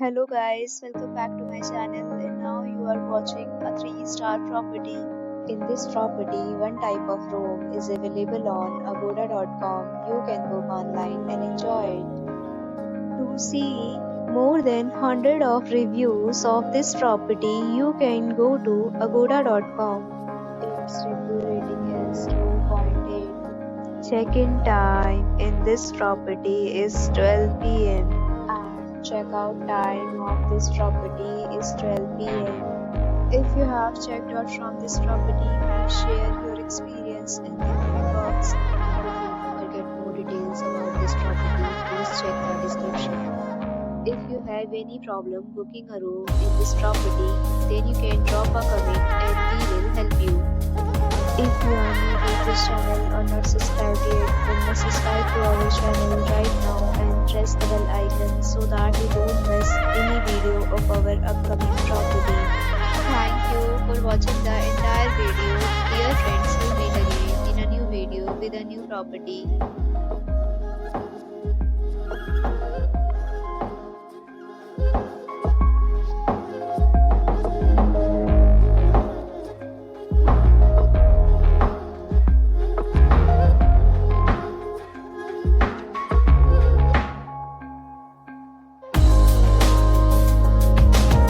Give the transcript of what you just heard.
Hello guys, welcome back to my channel and now you are watching a 3-star property. In this property, one type of room is available on agoda.com. You can book online and enjoy it. To see more than 100 of reviews of this property, you can go to agoda.com. Its review rating is 2.8. Check-in time in this property is 12 p.m. and check-out time of this property is 12 p.m. If you have checked out from this property, please share your experience in the comment box. Or get more details about this property, please check the description. If you have any problem booking a room in this property, then you can drop a comment and we will help you. If you are new to this channel or not subscribed yet, then must subscribe to our channel right now and press the bell icon so that you don't miss any video of our upcoming property. Thank you for watching the entire video. Dear friends, we'll meet again in a new video with a new property.